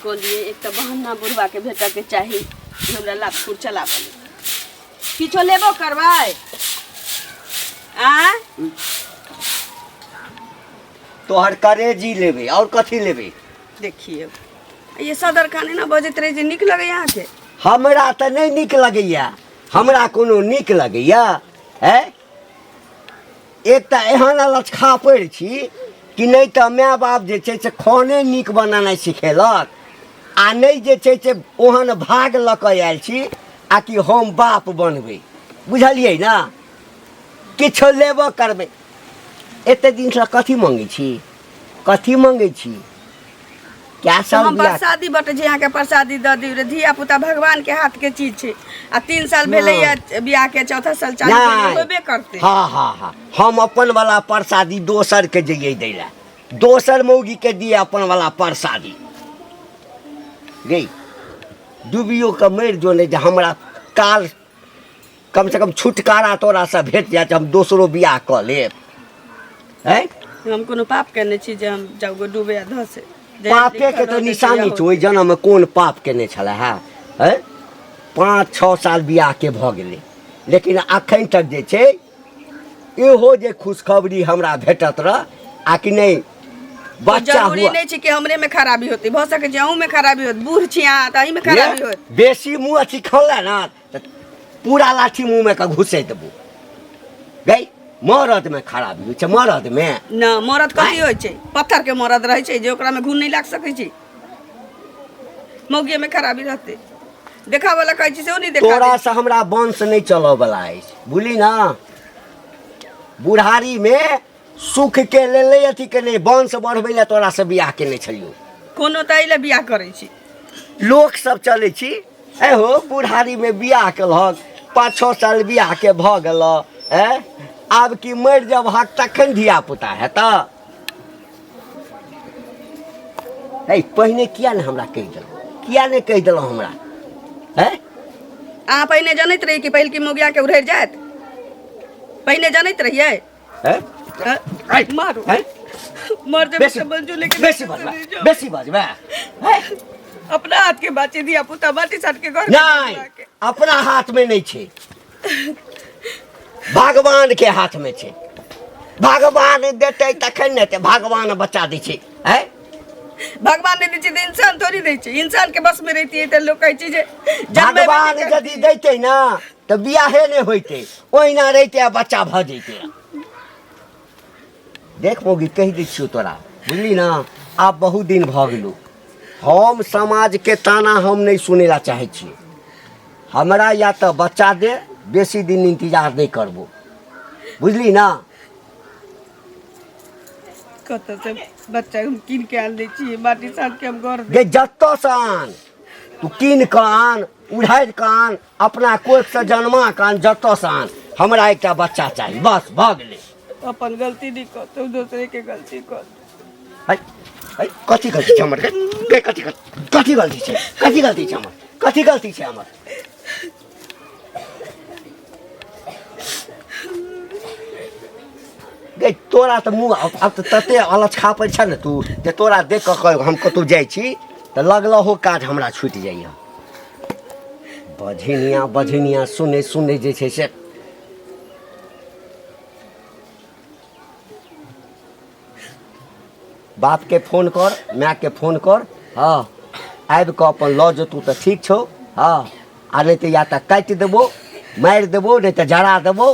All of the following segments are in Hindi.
को लिए एक तो बहना बुढ़वा के भेटा के चाहिए हमरा लाभपुर चला बने किछो लेबो करवाए आ तोहर करेजी लेबे और कथी लेबे। देखिए ये सदर खाने ना बजत रहे जे निक लगे यहाँ के हमरा तो नहीं निक लगैया हमरा कोनो निक लगैया है। एक तो एहन लचखा पड़ छी कि नहीं तो माय बाप जे छै से खाने नीक बनाना सिखेलक आ नहीं जे छै से ओहन भाग लऽ कऽ आयल छी आ कि हम बाप बनबै बुझलियै ना किछो लेबो करबै। एते दिन से कथी मांगै छी कथी मांगै छी क्या साल हम प्रसादी बटे जे यहाँ के प्रसादी द दी रे धिया पुता भगवान के हाथ के चीज छै आ 3 साल भेले बियाह के चौथा साल चालू होबे करते। हाँ हाँ हाँ हम अपन वाला प्रसादी दोसर के जइए दैला दोसर मौगी के दिए अपन वाला प्रसादी गई डूबियो के मर जो नहीं हमरा काल कम से कम छुटकारा तोरा से भेट जाए हम दोसरो बियाह क लेब है। हम कोनो पाप करने छी जे हम जाओ डूबे अध से पापे के तो निशानी छै ओइ जन्म में कोन पाप केने छले है 5-6 साल बियाह के भ गेलै लेकिन अखन तक जे छै इहो जे खुशखबरी हमरा भेटत रह आ कि नहीं बच्चा जरूरी नहीं छै कि हमरे में खराबी होती भ सके जे अहू में खराबी होत बूढ़ छी आ त अही में खराबी होत बेसी मुंह अथी खोलला ना पूरा लाठी मुंह में का घुसे देबू गई मरद में खराबी होइ छै मरद में ना मरद कथी होइ छै पत्थर के मरद रहे छै जे ओकरा में घुन नहीं लाग सकै छै मौगी में खराबी रहते देखा वाला कहै छै से नहीं देखा तोरा से हमरा वंश नहीं चलो वाला है बुझली ना बुढ़ारी में सुख के ले अथी के नहीं वंश बढ़बै ले तोरा से बियाह केने छलियो कोनो तैले बियाह करै छी लोक सब चले छी हो बुढ़ारी में बियाह केलक 5-6 साल बियाह के भ गेल आब की मर जब हक तखन धिया पुता है त पहिने किया ने हमरा कहि देलौ किया ने कहि देलौ हमरा अहाँ पहिने जानैत रही कि पहिल की मोगिया के उड़ि जायत पहिने जानैत रहिए मारो मर जब से बंजू लेके बेसी बजबे अपना हाथ के बाचे दिया पुता बाटी साट के घर नहीं अपना हाथ में नहीं छे भगवान के हाथ में छे भगवान देते तखन ने भगवान बचा दै छै भगवान ने दै छै इंसान थोड़ी दै छै इंसान के बस में रहती है त लोग कहै छै जे भगवान यदि दैते ना त बियाहे ने होइते ओहिना रहिते बच्चा भ जइते देख मोगी कहि दै छियौ तोरा बुझली ना आब बहुत दिन भ गेलौ हम समाज के ताना हम नहीं सुने ला चाहे छी हमरा या तो बच्चा दे बेसी दिन इंतजार नहीं करबो बुझली ना कत से बच्चा हम किन के आन दै छी बाटी साट के हम घर गे जत्तो से आन तू किन के आन उड़ाइ के आन अपना कोख से जन्मा के आन जत्तो से आन हमरा एकटा बच्चा चाहिए बस भ गेलै अपन गलती नहीं कर तू दूसरे के गलती कर कथी गलती छै हमर कथी गलती छै हमर कथी गलती छै हमर गे तोरा तो मुँह अब तो तते अलच खा पड़ छै ने तू जे तोरा देख के हम कतौ जाइ छी तो लगलहो काज हमरा छूटि जाइए बझनिया सुने जे छै से बाप के फोन कर माय के फोन कर हाँ आबि कऽ अपन लऽ जेतू तऽ ठीक छौ हाँ आ नहीं तो या तो काटि देबो मारि देबो नहीं तो जरा देबो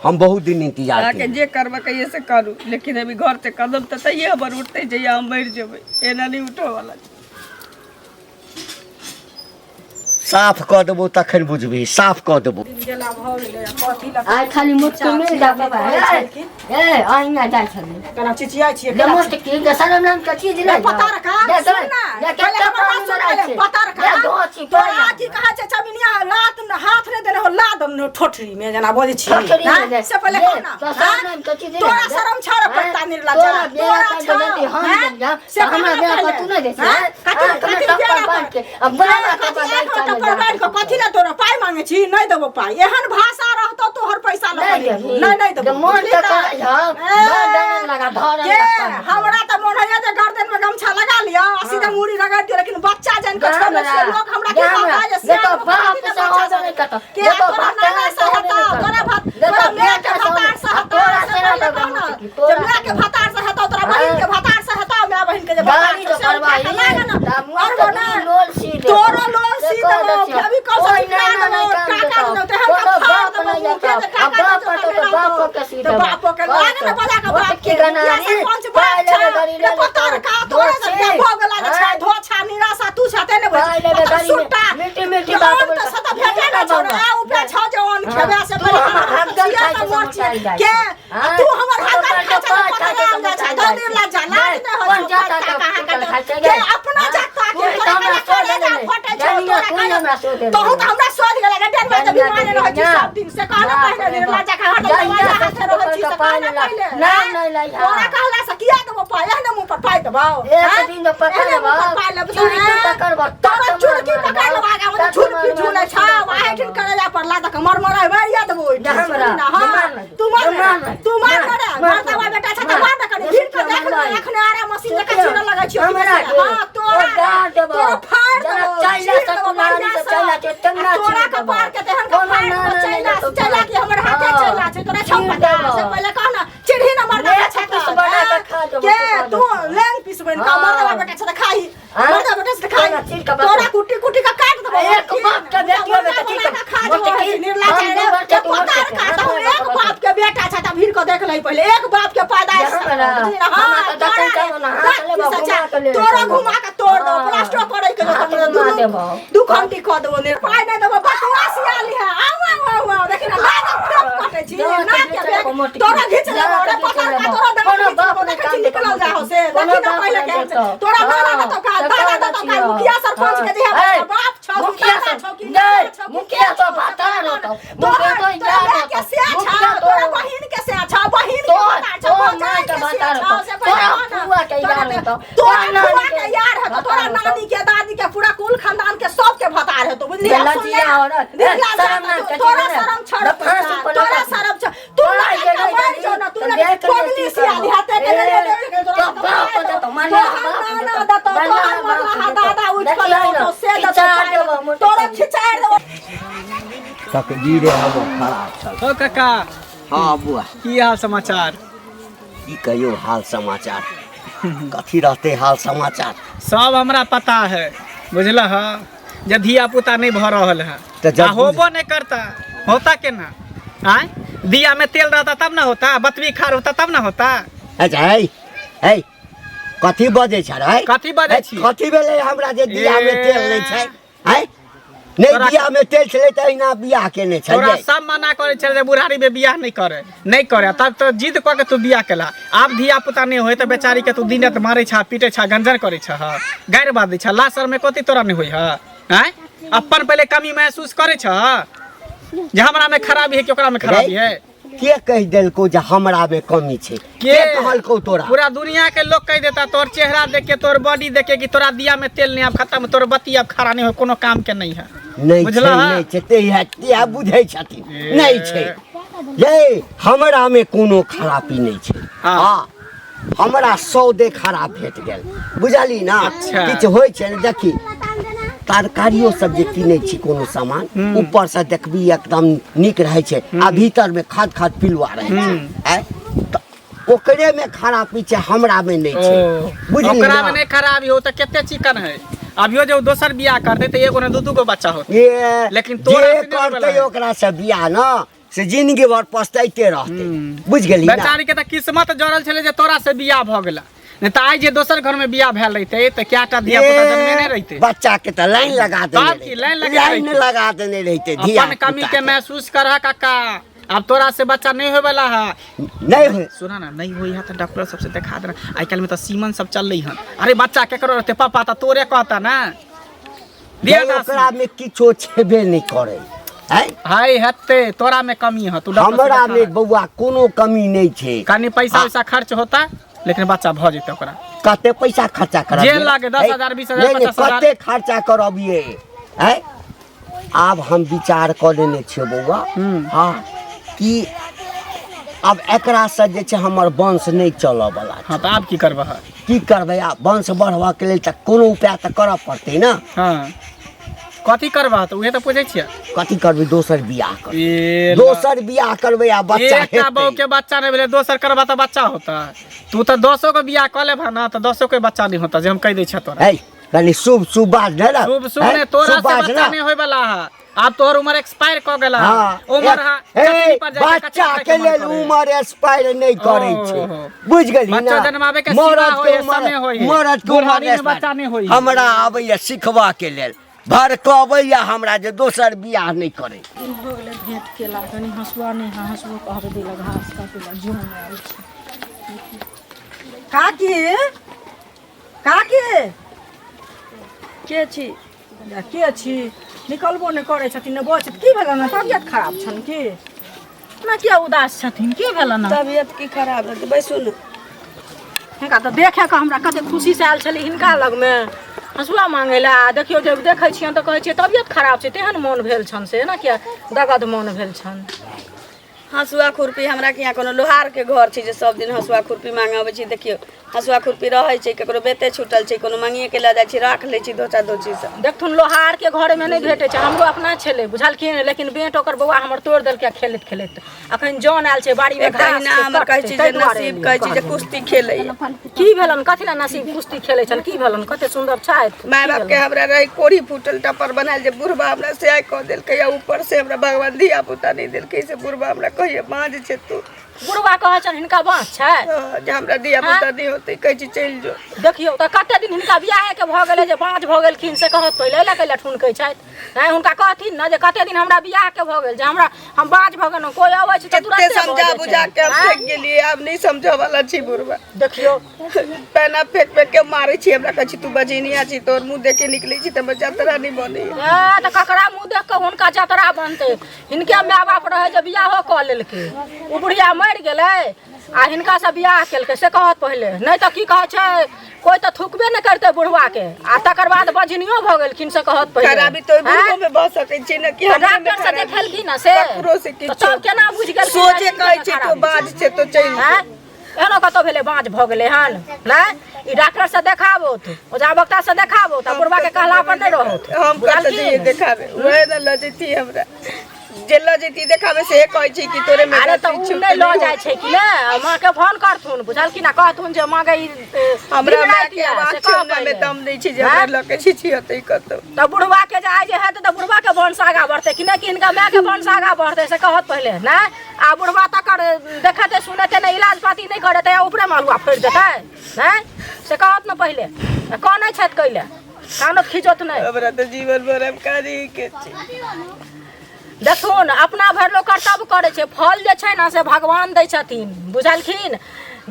हम बहुत दिन इंतजार के जे करबा कहिए से करू लेकिन अभी घर से कदम तो तैये हमर उठते जइया हम मर जेबै एना नहीं उठो वाला साफ कऽ देबो तखन बुझबी साफ कऽ देबो आइ खाली मुट्ठी मिल जा बाबा ए आइना जाइ छले कना चिचिया छिए नमस्ते के गसलम नाम के चीज ले पता रखा सुनना पहले हमर बात सुन पता रखा तोरा की कहा छै चमिनिया लात हाथ ने देने हो लाद ठोठरी में जना बोलै छी से पहले कहना तोरा शरम छाड़ पत्ता निर्ला जरा तोरा से हमरा बेटा तू नहीं दे कथी के अब बाबा के बधाई तो परवार को कथि ना तोरा पाई मांगे छी नहीं देबो पाई एहन भाषा रहतो तोहर पैसा नहीं देबो मन त कहै ह बर्दन लगा धर हमरा त मन है जे गर्दन में गमछा लगा लिया सीधा मुड़ी रगड़ दियो लेकिन बच्चा जान के छोड़ दे लोग हमरा के कहता जे देखो बाप से हो नहीं कत देखो बात तोरा भात तोरा मैं के भतार से तोरा से जब मैं के भतार से हतो तोरा बहिन के भतार से हतो मैं बहिन के जे गाड़ी तो करवाई ना लोल सी तोरा लोल सी अभी कौन नहीं काका न ते हम बाप नहीं जाता अब बाप के सीधा बाप के लागे न बजा के बाप के गनारी पाले गाड़ी ले पत्थर का तोरा से भोग लागे छै धो छा निराशा तू छते ने सुट्टा मिट्टी मिट्टी बात बोल सता भेटे न छोड़ा उ पे छ जवान खेबे से के तू हमर हाथ का छै दौड़ी ला जा लाज न हो के अपना जाता के फटे छै तो हमरा सोच गेला गटर में जब बीमार रह छी सब दिन से कहना पहले ला जा का हट हाथ रह छी नहीं लाई तोरा कहला से किया देबो पाए न मुंह पर पाए देबो एक दिन जो पकड़ लेबो चुड़की पकड़बो तोरा चुड़की पकड़ लेबा के झुलकी झुले छ वाहे ठिन करे जा पर ला त मरमरा मारिया देबो हमरा तू मार करे मारता बा बेटा छ त मार न करे फिर के देख ले एखने आरा मशीन लेके चुरा लगा छी हां तोरा देबो चाइला से कुमारी से चाइला के तन्ना तोरा के पार के तेहन के फाड़ चाइला के हमर हाथे चाइला छै तोरा छौ पता से पहले कहना चिढ़ी न मर दे छ किस बना के खा के तू लेंग पीस बन का मर दे बेटा छ त खाई मर दे बेटा छ त खाई तोरा कुटी कुटी का काट देबो एक बाप के बेटियो बेटा की खा दे निर्ला चाइला के पता का एक बाप के बेटा छ त भीड़ को देख ले पहले एक बाप के पैदाइश तोरा घुमा के तोड़ दो प्लास्टर करे के दू घंटी क देबो ने पाई नहीं देबो बकवा सियाली है आवा देख ना लाज कटे छी ना के तोरा घिच ले रे पकड़ का तोरा कोनो बाप ने काम निकल जा हो से देख ना पहले के तोरा दादा तो का मुखिया सरपंच के जे बाप छौ मुखिया नहीं मुखिया तो बता रो तो मुखिया तो जा के से अच्छा तोरा बहिन के से अच्छा बहिन तो मां के बता रो तोरा बुआ के यार हो तो तोरा नानी के यार हो तो तोरा नानी के दादी के पूरा कुल खानदान के सब के भतार है तो बुझलिए लजिया और शर्म ना के तोरा शर्म छोड़ तोरा शर्म छ तू नहीं जो ना तू पगली से आली हाथे के तो बाप को तो मानिया ना दा तो दादा उठ के तो से दा तोरा खिचाड़ देबो तकदीर हम खराब छ ओ काका हां बुआ की हाल समाचार की कहियो हाल समाचार कथी रहते हाल समाचार सब हमरा पता है बुझला है जे धिया पुता नहीं भ रहल है तो होबो नहीं करता होता केना आय दिया में तेल रहता तब ना होता बतवी खार होता तब ना होता अच्छा है कथी बजे छ रे कथी बजे छी कथी भेले हमरा जे दिया में तेल नहीं छै है नहीं दिया में तेल छले त इना बियाह केने छै तोरा सब मना करे छै जे बुढ़ारी में बियाह नहीं करे तब तो जिद क के तू बियाह केला अब धिया पुता नहीं होय त बेचारी के तू दिनत मारे छ पीटे छ गंजन करे छ गैर बात छ लासर में कथी तोरा नहीं होय है अपन पहले कमी महसूस करे छ जे हमरा में खराबी है कि ओकरा में खराबी है के कह देलको जे हमरा में कमी छै के कहलको तोरा पूरा दुनिया के लोग कह देता तोर चेहरा देख के तोर बॉडी देख के कि तोरा दिया में तेल नहीं अब खत्म तोर बत्ती अब खड़ा नहीं हो कोनो काम के नहीं है नहीं छै ते है बुझै छथिन नहीं छै ये हमरा में कोनो खराबी नहीं छै हां हमरा सौदे खराब भेट गेल बुझली ना किछ होय छै देखी तरकारियो सब जे किनै छी कोनो सामान ऊपर से देखबी एकदम निक रहै छै आ भीतर में खाद पिलुआ रहै छै ओकरे में खराबी छै हमरा में नहीं छै बुझली ओकरा में नहीं खराबी हो त केते चिकन है अभियो जो दोसर बियाह करते त एगो ने दू गो बच्चा होत लेकिन तोरा से करते ओकरा से बियाह ना से जिंदगी भर पछताइते रहते बुझ गेली ना बेचारी के त किस्मत जरल छले जे तोरा से बियाह भ गेला नहीं तो आज जे दोसर घर में बियाह भेल रहते तो क्याटा धिया पुता जन्मे नहीं रहते बच्चा के तो लाइन लगा देने लाइन लगा देने रहते अपन कमी के महसूस कर काका अब तोरा से बच्चा नहीं होए वाला है नहीं हो सुना ना नहीं होई है तो डॉक्टर सबसे दिखा देना आज कल में तो सीमन सब चल रही है अरे बच्चा केकरो रहते पापा तो तोरे कहता ना ओकरा में किछो छेबे नहीं करे हाय हत्ते तोरा में कमी है तू हमरा में बउआ कोनो कमी नहीं छे कनी पैसा वैसा खर्च होता लेकिन बच्चा भ जेते ओकरा कते पैसा खर्चा करब जे लागे 10,000 20,000 50,000 कते खर्चा करब ये हैं आब हम विचार कर लेने छियै बौआ हाँ कि अब एकरा से जे छै हमर वंश नहीं चलऽ वाला हाँ तो आप की करबह की करबै आब वंश बढ़वा के लेल त कोनो उपाय त करऽ पड़तै ना हाँ कथी करबह तो उहे तो पूछे छियै कथी करबै दोसर बियाह कर ए दोसर बियाह करबै आ बच्चा एकटा बहू हेतै के बच्चा नहीं भेले दोसर करबा तो बच्चा होता तू तो 10 के बियाह कर लेबह ना तो 10 के बच्चा नहीं होता जे हम कह दै छ तोरा है कनी शुभ शुभ बात न ना शुभ शुभ ने तोरा से बच्चा नहीं होय वाला है अब तोहर उम्र एक्सपायर क गेला उम्र बच्चा के लेल उम्र एक्सपायर नहीं करे छै बुझ गेली ना बच्चा जन्मावे के सीमा होय समय होय मरद के बुढ़ारी में बच्चा नहीं होय हमरा आबैया सिखबा के लेल भर कहबैया हमरा जे दोसर बियाह नहीं करे दिन हो गेलै भेंट केला कनी हंसुआ नहीं हंसबो कहबे दिला घास काटेला जोन आयल छै काकी काकी के छी के छी निकलबो नहीं करे छथिन ने बचत की भेल ना तबियत खराब छन की ना किया उदास छथिन की भेल ना तबियत की खराब है बैसू न हिनका तो देखे के हमरा कते खुशी से आयल छली हिनका लग में हंसुआ मांगे ला देखियो जब देखे छियन तो कहे छियै तबियत खराब छै तेहन मोन भेल छन से ना किया दगद मोन भेल छन हंसुआ खुरपी हमरा के यहाँ कोनो लोहार के घर छै जे सब दिन हंसुआ खुरपी मांगे आबै छी देखियो हंसुआ खुरपी रहै छै केकरो बेटे छूटल छै कोनो मांगिए के ला जाइ छी राख लै छी दोचा दोची से देखथुन लोहार के घर में नहीं भेटे छै हमरो अपना छले बुझलखिन लेकिन बेट ओकर बौआ हमर तोड़ देलकै खेलैत खेलैत अखन जौन आयल छै बाड़ी में घास ना हमर कहै छी जे नसीब कहै छी जे कुश्ती खेलै की भेलन कथि ला नसीब कुश्ती खेलै छन की भेलन कते सुंदर छथि माय बाप के हमरा रही कोरी फूटल टपर बनायल जे बुढ़बा हमरा से आइ कह देलकै या ऊपर से हमरा भगवान धिया पुता नहीं देलकै से बुढ़बा हमरा कहिए बाँझ छै तू बुढ़बा कहै छन हिनका बाँझ छै जे हमरा धिया पुता नहीं होतै कहै छी चलि जो देखियो त कते दिन हिनका बियाहे के भ गेलै जे बाँझ भ गेलखिन से कहत पहिले ला कैला ठुनकै छथि हैं हुनका कहथिन न जे कते दिन हमरा बियाह के भ गेल जे हमरा हम बाँझ भ गेलौ कोई आबै छै त तुरंत समझा बुझा के हम फेंक गेलिए अब नहीं समझ वाला छी बुढ़बा देखियो पेना फेंक फेंक के मारै छी हमरा कहै छी तू बजिनिया छी तोर मुंह देखे निकलै छी त जतरा नहीं बनै त ककरा मुंह देख के हुनका जतरा बनतै हिनके माय बाप रहे जे बियाहो क लेलकै उ बुढ़िया मरि गेलै आ हिनका से बियाह केलकै से कहत पहिले नहीं त की कहै छै कोई त थुकबे न करते बुढ़वा के आ तकर बाद बजनियो भ गेलखिन से कहत पहिले खराबी तो बुढ़बो में बस सकै छी न कि हम डॉक्टर से देखेलखिन न से ककरो से तो सब केना बुझ गेल सोचे कहै छी तो बाज छै तो चल हैं एनो कतो भेले बाँझ भ गेलै हन नै ई डॉक्टर से देखाबो त ओझा बक्ता से देखाबो त बुढ़वा के कहला पर नै रहत हम कत जे देखाबे ओए न लजती हमरा जे लजती देखाबे से कहै छी कि तोरे में अरे त उ नै ल जाय छै कि नै मां के फोन करथुन बुझल कि ना कहथुन जे मां गई हमरा मां के आवाज में दम नै छी जे हमरा लके छी होतै कतो त बुढ़वा के जाय जे हेत त बुढ़वा के वंश आगा बढ़तै कि नै कि इनका माय के वंश आगा बढ़तै से कहत पहिले नै आ बुढ़वा तकर देखते सुनते नै इलाज पाती नै करते ऊपरे मालुआ फेर देतै नै से कहत न पहिले कोनै छत कइले कानत खिजत नै हमरा त जीवन भर हम करी के छी देखुन अपना भरि लोग कर्तव्य करे छै फल जे छै ना से भगवान दै छथिन बुझलखिन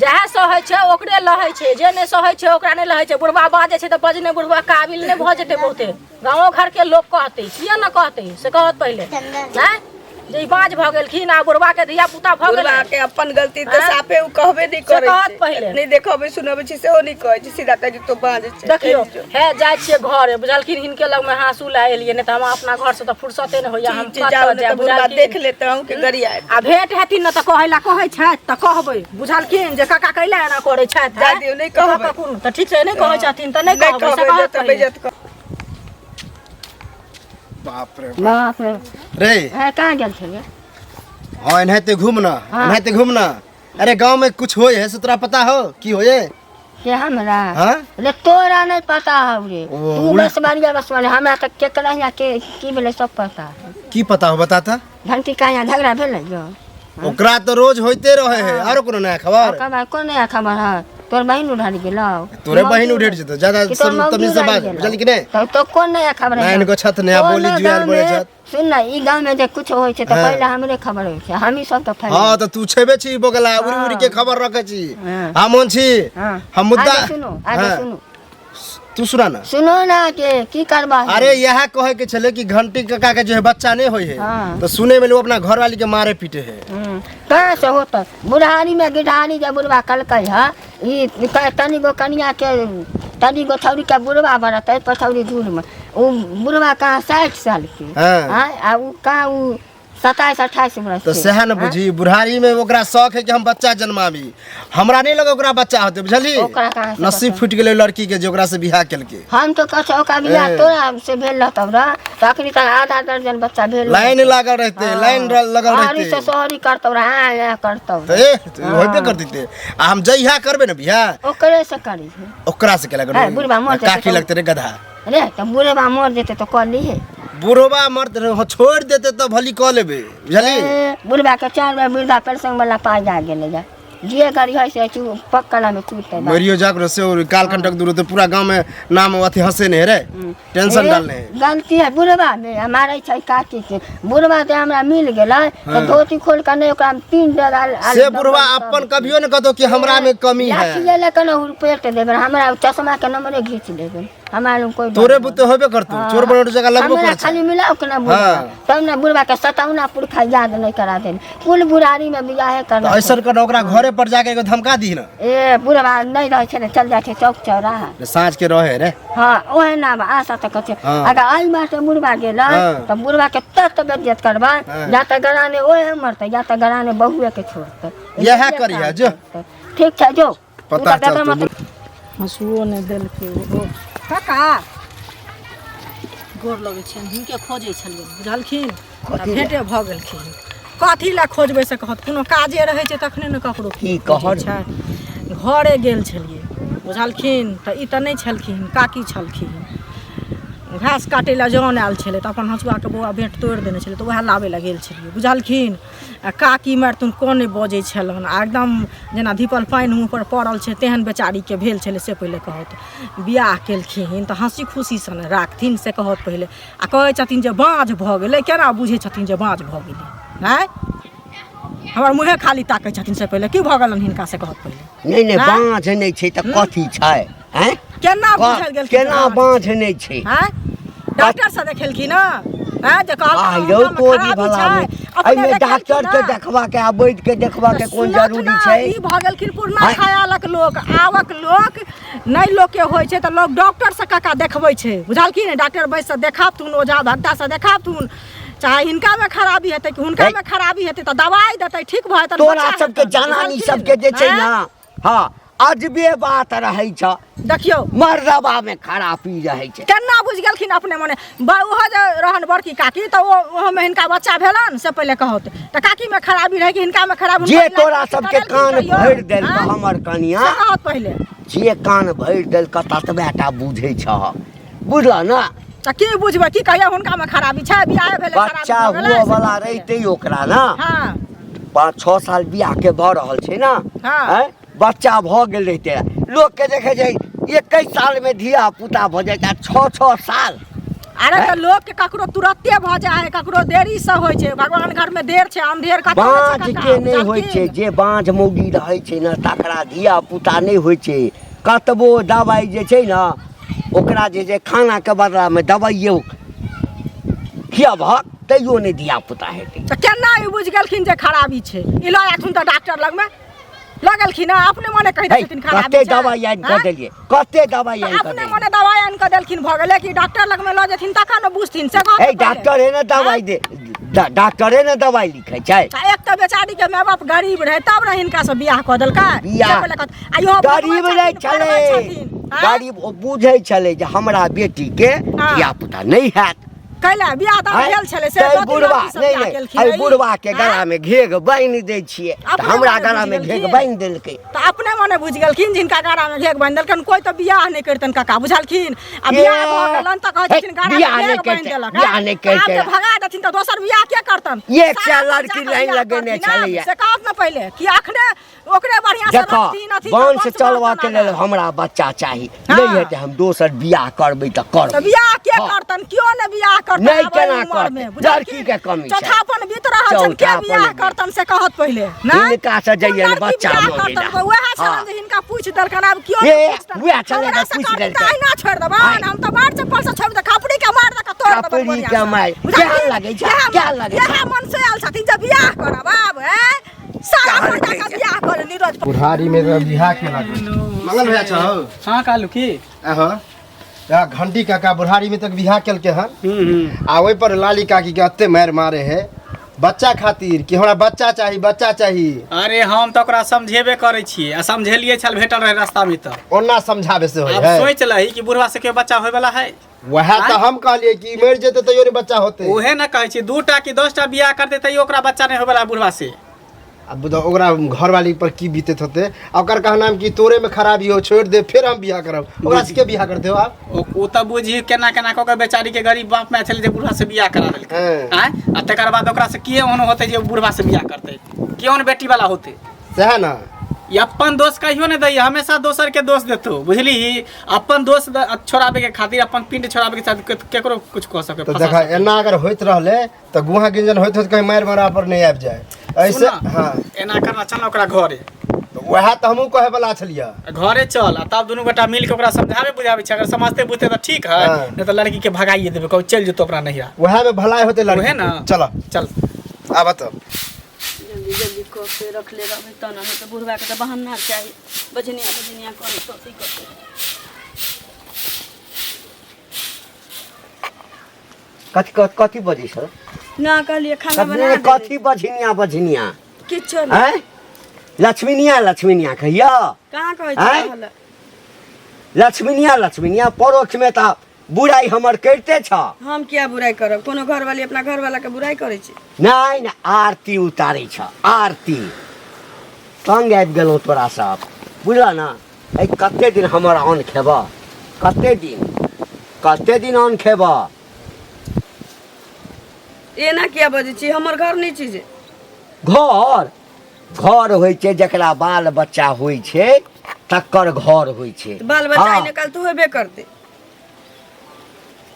जहे सहै छै ओकरे लहै छै जे नै सहै छै ओकरा नै लहै छै बुढ़वा बाजे छै त बजने बुढ़वा काबिल नै भ जेतै बहुते गाँव घर के लोग कहतै किया न कहतै से कहत पहिले हैं जे बाँझ भ गेलखिन आ बुढ़वा के धिया पुता भ गेल बुढ़वा के अपन गलती त साफे उ कहबे नै करै कहत पहिले नै देखबे सुनबे छी सेहो नै कहै छी सीधा कहि तो बाँझ छै देखियो हे जाय छियै घरे बुझलखिन हिनके लग में हाँसू ला एलियै नै त हम अपना घर से त फुर्सते नै होइया हम जाउ न बुढ़वा देख लेते हूं के गरिया आ भेंट हेथिन न त कहैला कहै छै त कहबै बुझलखिन जे काका कैला एना करै छै जा दियौ नै कहबै त ठीक छै नै कहै छथिन त नै कहबै से कहत बेइज्जत कर बाप रे बाप रे रे है कहाँ गेल छलिए हाँ इनहते घूमना अरे गांव में कुछ होए है से तोरा पता हो की होए के हमरा हाँ रे तोरा नहीं पता हो रे ओ, तू बस बसवाले हमरा तक के करा यहाँ के की भेले सब पता की पता हो बताता घंटी का यहाँ झगड़ा भेले जो ओकरा तो रोज होते रहे है आरो कोनो नया खबर खबर कोन नया खबर है तोर बहिन उधारी गेलो तोरे बहिन उठेट जतो ज्यादा तमीज से बात जल्दी कि नहीं तो कौन नया खबर है नाइन को छत नया बोली जुआर बोले छत सुन ना ई गांव में जे कुछ होय छै त पहले हमरे खबर होय छै हम ही सब तो फैल हां तो तू छेबे छी बोगला उरी उरी के खबर रखे छी हम छी हम मुद्दा आगे सुनो तू सुना ना सुनो ना के की करबा अरे यह कहे के चले कि घंटी काका के जो है बच्चा नहीं होई है हाँ। तो सुने में लोग अपना घर वाली के मारे पीटे है कहाँ से होता बुढ़ारी में गिढ़ारी जब बुढ़वा कलकै है ई तनी गो कनिया के तनी गो छौरी के बुढ़वा बरत है पछौरी दूर में वो बुढ़वा कहाँ 60 साल के हाँ। हाँ, आ उ कहाँ उ 27-28 वर्ष तो के। सह न बुझी बुढ़ारी में ओकरा शौक है कि हम बच्चा जन्माबी हमरा नहीं लगे ओकरा बच्चा होते बुझली ओकरा कहाँ से नसीब फूट गेले लड़की के जो ओकरा से बियाह केलके हम तो कह ओका बियाह तोरा से भेल रहतौ रे तो अखनी तक आधा दर्जन बच्चा भेल लाइन लागल रहते लाइन लगल हरी से रहते सोहरी करतौ रे हाँ करतौ तो होबे कर देते आ हम जइहा करबे न बियाह ओकरे से करी ओकरा से केला हाँ, बुढ़वा मर करो जाते काकी तो- लगते रे गधा रे तो बुढ़वा मर जेते तो कर ली है बुढ़वा मर्द छोड़ देते तो भली कह लेबे बुझली बुढ़वा के 4 बार वृद्धा पेंशन वाला पाई जा गेले जा जे गाड़ी है से पक्कला में कूदते बा। मरियो जाकर से और काल कंटक दूर तो पूरा गांव में नाम अथी हंसे नहीं रे टेंशन डालने है गलती है बुढ़वा में हमारे छै काकी के बुढ़वा ते हमरा मिल गेलै तो धोती खोल के नहीं ओकरा में 3 डाल से बुढ़वा अपन कभियो न कहतो कि हमरा में कमी है लाठी ले के न पेट देबे हमरा चश्मा के नंबर घींच लेबे हमारे कोई तोरे बुते होबे करतो चोर बनोट जगह लगबो हमरा कर खाली मिलाओ के ना बुढ़वा हाँ। तब ना बुढ़वा के सतावना पुरखा याद नहीं करा दे कुल बुढ़ारी में बियाह करना ऐसा कर ओकरा घरे पर जाके एगो धमका दी न ए बुढ़वा नहीं रहे छे चल जाए चौक चौराहा साँझ के रहे रे हाँ ओहे ना आशा तक कथे हाँ। अगर आई बाटे बुढ़वा गेल हाँ। तो बुढ़वा के तत बेइज्जत करबा हाँ। या त गराने ओहे मरते या त गराने बहुए के छोड़ते यह करिया जो ठीक छै जो पता चलतो हंसुओ ने देलकै ओ काका गोर लगै छै हुनके खोजै छलियै बुझलखिन भेटे भऽ गेलखिन कथी लए खोजबै से कहत कोनो काजे रहै छै तखने ने ककरो की खोजै कहत? छै घरे गेल छलियै बुझलखिन तऽ ई तऽ नहि छलखिन काकी छलखिन घास काटै लए जौन आयल छलै तऽ अपन हँसुआके बौआ भेँट तोड़ि देने छलै तऽ वएह लाबै लए गेल छलियै बुझलखिन आ काकी मारितुन कोन बजै छलनि आ एकदम जेना धीपल पानि मुँह पर पड़ल छै तेहन बेचारीके भेल छलै से पहिले कहत बियाह केलखिन तऽ हँसी खुशी सन राखथिन से कहत पहिले आ कहै छथिन जे बाँझ भऽ गेलै केना बुझै छथिन जे बाँझ भऽ गेलै आँय हमर मुँहे खाली ताकै छथिन से पहिले की भऽ गेलनि हिनका से कहत पहिले नहीं बाँझ नहीं छै तऽ कथी छै हैं केना बुझल गेलखिन केना बाँझ नहीं छै हैं डॉक्टर से देखेलखिन ना हैं जे आई रो कहलखिन कोडी भला में एमे डॉक्टर के देखबा के आ बैठ के देखबा के कोन जरूरी छै ई भऽ गेलखिन पुरना खयालक लोक आवक लोक नहि लोक के होइ छै तऽ लोक डॉक्टर से काका देखबै छै बुझलखिन डॉक्टर बैस से देखाबथुन ओझा भक्ता से देखाबथुन चाहे हिनका में खराबी हेतै कि हुनका में खराबी हेतै तऽ दवाई देतै ठीक भऽ जेतै तोरा सबके जनानी सबके जे छै ना हाँ अजबे बात रहै छ देखियौ मर्दबा में खराबी रहै छै केना बुझ गेलखिन अपने मने ओहो जे रहन बड़की काकी तऽ ओहोमे हिनका बच्चा भेलन से पहिले कहत तऽ काकी में खराबी रहै कि हिनका में खराबी जे तोरा सबके कान भरि देल हमर कनिया कहत पहिले जे कान भरि देल ततबेटा बुझै छ बुझल ना तऽ की बुझबै की कहियो हुनका में खराबी छै बियाह भेलै बच्चा हुआ वाला रहिते ओकरा ना हाँ 5-6 साल बियाह के भऽ रहल छै ना हाँ। हैं? बच्चा भऽ गेल रहिते लोक के देखे छै 21 साल में धिया पुता भऽ जाइ छै 6-6 साल अरे तऽ लोक के ककरो तुरत्ते भऽ जाइ है ककरो देरी से होइ छै भगवान घर में देर छै अंधेर कतौ बाँझ के नहि होइ छै जे बाँझ मौगी रहै छै ना तकरा धिया पुता नहि होइ छै कतबो दवाई जे छै ना ओकरा जे खाना के बदला में दवाइयो खियाबहक तैयो नहि धिया पुता हेतै तऽ केना ई बुझ गेलखिन जे खराबी छै ई लऽ जाथुन तऽ डॉक्टर लग में लगलखिन अपने मने कहि देथिन खराबी कते छै दवाई आनि कऽ देलियै कते दवाई आनि कऽ अपने देलियै मने दवाई आनि कऽ देलखिन भऽ गेलै कि डॉक्टर लग में लऽ जेथिन तखन न बुझथिन से कहत ए डॉक्टरे ने दवाई दे डॉक्टरे ने दवाई लिखै छै एक तऽ बेचारी के माय बाप गरीब रहे तब ने हिनका से बियाह कऽ देलकै बियाह गरीब नहीं छलै गरीब ओ बुझै छलै जे हमरा बेटी के धिया पुता नहीं हैत कैला बियाह दान भेल छलै से तै बुढ़वा नहीं आई बुढ़वा के गला में घेग बान्हि दै छियै तऽ हमरा गला में घेग बान्हि देलकै तऽ अपने मने बुझ गेलखिन जिनका गला में घेग बान्हि देलकन कोई तऽ बियाह नहि करतन काका बुझलखिन आ बियाह भऽ गेलन तऽ कहै छथिन गला में घेग बान्हि देलक बियाह नहि करतै आब भगा देथिन तऽ दोसर बियाह के करतन एक से लड़की लाइन लगेने छलैया से कहत न पहिले कि अखने ओकरे बढ़िया से देखो रखथिन अथी वंश चलवा के लेल हमरा बच्चा चाही नहीं हेतै हम दोसर बियाह करबै तऽ तऽ करबै बियाह के करतन क्यों ने बियाह करता नहीं अब केना उम्र में, करते बुझल लड़की के कमी छै चौथापन बीत रहल छै के चौथापन बियाह बीत। करतन से कहत पहिले ना हिनका से जइए लड़की बच्चा बियाह मांगे करतन ला। तो वएह हाँ। छलन जे हिनका पूछ देलकन अब क्यों ये, नहीं पूछतन? वएह छलन जे हमरा से पूछ कहतन देलकन। काहे ना छोड़ देबन हम तो मार चप्पल से छोड़ दे खपड़ी के मार दे के तोड़ देबन खपड़ी बढ़िया के से। मार। बुझलियै? केहन लागै छै? इएह केहन लागै छै? इएह मन से आयल छथिन जे बियाह करब आब सारा केहन लड़का लागै के छै? बियाह कर नीरज बुढ़ारी में तो बिहा के लागल मंगल भैया छौ हाँ कालू की हां या घंटी काका बुढ़ारी में तक बिहा केलके हन आ ओइ पर लाली काकी के अत्ते मार मारे है बच्चा खातिर कि हमरा बच्चा चाही अरे हम तो ओकरा समझेबे करे छियै आ समझेलिए छल भेटल रहे रास्ता में तो ओना समझावे से होय अब है सोच लही कि बुढ़वा से के बच्चा होय वाला है वह तो हम कहलिए कि मर जेते तो योरे बच्चा होते उहे न कहै छी 2टा कि 10टा बियाह कर देते ओकरा बच्चा नहीं होय वाला बुढ़वा से अब तो ओकरा घर वाली पर की बीतत होते ओकर कहना कि तोरे में खराबी हो छोड़ दे फिर हम बियाह करब ओकरा से के बियाह करते हो आप ओ तब बुझी केना केना कऽ के बेचारी के गरीब बाप में छले जे बुढ़वा से बियाह करा देलकै हाँ। आय आ तकर बाद ओकरा से किए ओहन होते जे बुढ़वा से बियाह करते केहन बेटी वाला होते सह ना ये अपन दोस्त कहियो नहीं दैया हमेशा दोसर के दोस्त देतो बुझली अपन दोस्त छोड़ाबे के खातिर अपन पिंड छोड़ाबे के साथ केकरो कुछ कह सके तो देखा एना अगर होइत रहले तो गुहा गिंजन होइत होत कहीं मार मारा पर नहीं आब जाए ऐसे हां एना करना चल ओकरा घरे तो वह तो हमहू कहे वाला छलिया घरे चल आ तब दुनू बेटा मिल के ओकरा समझावे बुझावे छै अगर समझते बुझते तो ठीक है हाँ। नहीं तो लड़की के भगाइए देबे कहू चल जतो अपना नहिरा वह में भलाई होते लड़की वहे ना। चलो चल आब तो जल्दी जल्दी कऽ के रख ले रहबै तब ना तो बुढ़वा के तो बहाना चाही बजनिया करे तो सही करते कथी बजी सर ना कहलिए खाना बना कथी बझनिया किछो नहीं हैं लक्ष्मीनिया कहिया कहाँ कहै आँय? छी लक्ष्मीनिया परोक्ष में तो बुराई हमर करते छ हम क्या बुराई करब कोनो घर वाली अपना घर वाला के बुराई करे छी नहीं ना आरती उतारे छ आरती तंग आबि गेलौ तोरा सब बुझल ना ए कते दिन हमर अन्न खेब कते दिन अन्न खेब एना किया बजै छी हमर घर नहीं छी जे घर होइ छै जकरा बाल बच्चा होइ छै तकर घर होइ छै तो बाल बच्चा हाँ। निकाल तो हेबे करते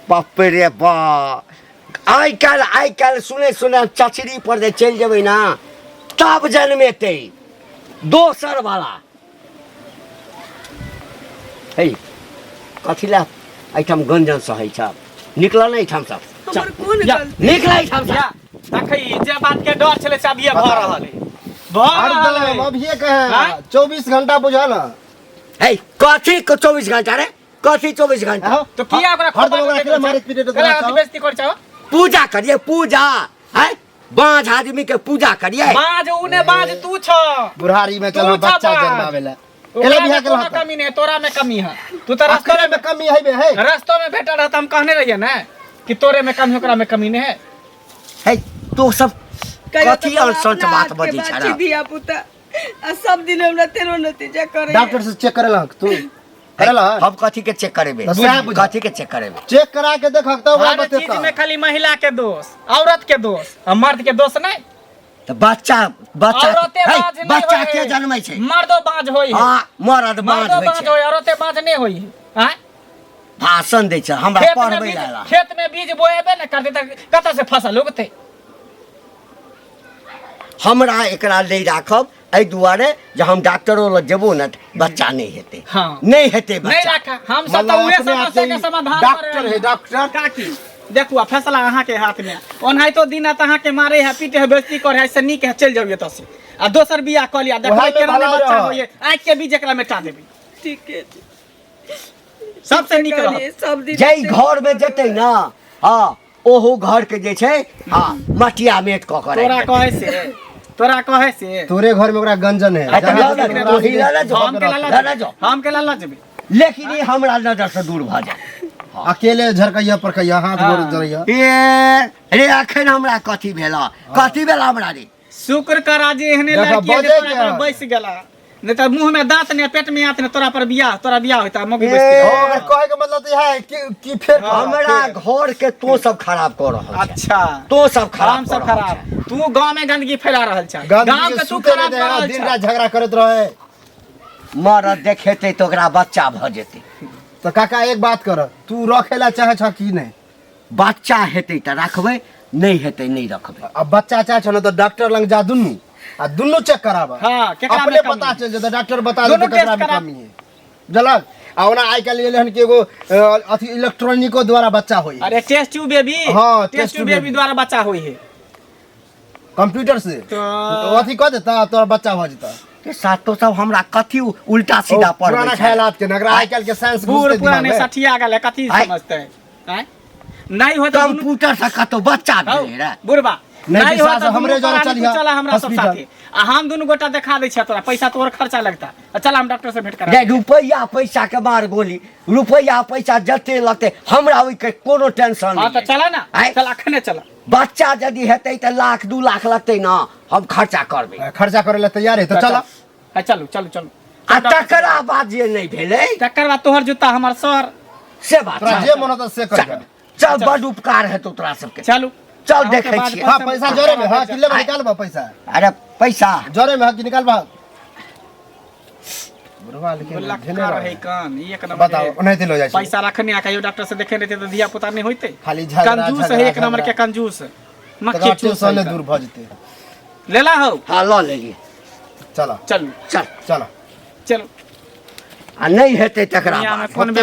बाप रे बा आइ काल्हि सुने चचरी पर जे चलि जेबै ना तब जन्मेतै दोसर वाला हे कथी ला एहिठाम गंजन सहै छ निकल नहि एहिठाम सब हमर कोन या, गलती निकल एहिठाम या सब देखै जे बात के डर छले से अभी भ रहल है अब ये कहे हाँ? 24 घंटा बुझा ना हे कथी के 24 घंटा रे कथी 24 घंटा तो किया ओकरा हर दम ओकरा अकेले मारैत पीटैत कला रहत छ। बेइज्जती कर चाहो पूजा करिए पूजा है बाँझ आदमी के पूजा करिए बाज उने बाज तू छ बुढ़ारी में चलो तू बच्चा छपा। जन्मावेला केले बिहा के तोरा कमी नहीं तोरा में कमी है तू तो रास्ते रास्ते में कमी है बे है रास्तों में भेटल रहता हम कहने रहिए ना कि तोरे में कमी ओकरा में कमी नहीं है है तो सब कहियो कथी तो अनसंच बात के बजी बात छ छी धिया पुता आ सब दिन हमरा तेरो नतीजा करे डॉक्टर से चेक करेला तू करेला हम कथी के चेक करेबे तो सएह बुझ। कथी के चेक करेबे चेक करा के देखक तब ओकरा हर चीज बतेता में खाली महिला के दोष औरत के दोष और मर्द के दोष नहीं तो बच्चा औरते है, बाज नहीं बच्चा होय के है। जन्मै छै मर्दो बाज होई है हाँ मरद बाँझ मर्दो होइ बाज छै होई औरते बाज नहीं होई है हैं? भाषण दै छै हमरा खेत में पढ़बै बीज ला खेत में बीज बोएबे न करते त कतऽ से फसल उगते हमरा एकरा ले राखब एहि दुआरे जे हम डॉक्टरो लग जेबो न बच्चा नहीं हेतै हाँ। नहीं हेतै नहीं बच्चा रखा हम सब तो मतलब उहे अपने आप समस्या से के ही समाधान डॉक्टर है डॉक्टर काकी देखू आ फैसला अहाँ के हाथ में ओनाहितो दिन अहाँ के मारे है पीटे है बेइज्जती करे है से नीक है चल जाइए तसे आ दोसर बियाह क लिया देखबै वहाँ में केना ने भला बच्चा रह। होइए आँख के बीज एकरा मेटा देबै ठीक है सबसे नीक कहलिए, रहत सब दिन जै घर में जेतै ना हाँ ओहो घर के जे छै हाँ मटिया मेट कऽ के तोरा कहे से तोरे घर में ओकरा गंजन है अच्छा, जहाँ ला, से ला, ओकरा ला, सीधे- ला, ला, जो। हम के ला, ला, लाला जो। हम के लाला जेबै लेकिन ये हमरा नजर से दूर भऽ जाए अकेले झरकैया पर कैया हाथ हाँ। गोड़ जरैया ए रे अखन हमरा कथी भेला हमरा रे शुक्र करा जे एहने देखा, लड़की है जे बजै तोरा के पर बैस गेला नहीं तो मुंह में दांत ने पेट में आत ने तोरा पर तोरा बियाह होता मौगी ए, बेइज्जती अगर कहे के मतलब तो यह है कि फिर हमरा घर के तो सब खराब कऽ रहल छै अच्छा तो सब खराब हम सब कऽ रहल खराब तू गांव में गंदगी फैला रहल छ गंदगी गांव के के तू सूते खराब नहीं कर दे रहा, रहल दिन छ रात झगड़ा करत रहे छै। मरद देखेतै तो ओकरा बच्चा भऽ जेतै तो काका एक बात कर तू रखेला चाहे छ कि नहीं बच्चा हेतै तऽ रखबै, नहीं हेतै नहीं रखबै। अब बच्चा चाहे छ न तो डॉक्टर लंग जा दुन्नू आ दुन्नू चेक कराबा। हाँ, केकरा अपने में कमी पता है? चल जेतै, डॉक्टर बता दोनों देतै केकरा टेस्ट में करा- कमी है। बुझलक? आ ओना आइ काल्हि एलै हन कि एगो अथी इलेक्ट्रॉनिको द्वारा बच्चा होई। अरे टेस्ट ट्यूब बेबी, हाँ, test test tube tube baby द्वारा बच्चा हुई है। कंप्यूटर से तो तो अथी कह देता तोरा बच्चा हो जेता। के साथ तो सब हमरा कथी उल्टा सीधा पढ़बै पुराना छै। ख्यालात के नगरा आइ काल्हि के साइंस बूढ़ घुसते दिमाग पुराने में। सठिया गेल है, कथी आइ- समझते हैं? नहीं हो तो दुनू- कंप्यूटर से कतौ बच्चा हौ, भेलै रे। बुढ़बा नहीं नहीं हो विश्वास तो है, हमरे हमरे जरा चलिहा चला हमरा सब हॉस्पिटल। साथे आ हम दुनू गोटा देखा दै छियै, तोरा पैसा तोहर खर्चा लगता। चल हम डॉक्टर से भेंट करा। रे रुपैया पैसा के मार गोली, रुपैया पैसा जते लगतै हमरा ओइ के कोनो टेंशन हाँ नहीं। तो चला ना, आइ- चल अखने चला। बच्चा यदि हेतै तऽ लाख 2 लाख लगतै ना, हम खर्चा करबै। खर्चा करे ला तैयार है तो चला। चलू चलू चलू। आ तकरा बाद जे नहीं भेलै तकर बाद तोहर जूता हमर सर। से बात तोरा छै। जे मन होता से कर। चल बड उपकार हेतौ तोरा सबके। चलू चल अहाँके देखै बाद छियै। हाँ पैसा जोरे में हाँ किले में निकालबा पैसा। अरे पैसा जोरे में हाँ कि निकालबा। बुढ़वा लेकिन बोला धेने का रहे। रहे कान एक नंबर बताओ है। नहीं दिलो जाय छै। पैसा रखने आ कहियो डॉक्टर से देखे रहते तो दिया पुता नहीं होते। खाली झगड़ा, कंजूस झगड़ा, है, एक नंबर झगड़ा। के कंजूस। मक्खी तकरा चूस टेंशन है दूर भ जेतै। लेला हो। हाँ लऽ लेलियै। चला चलू चल चला। चलू। आ नहीं हेतै तकरा दुनिया में बाद कोन होतै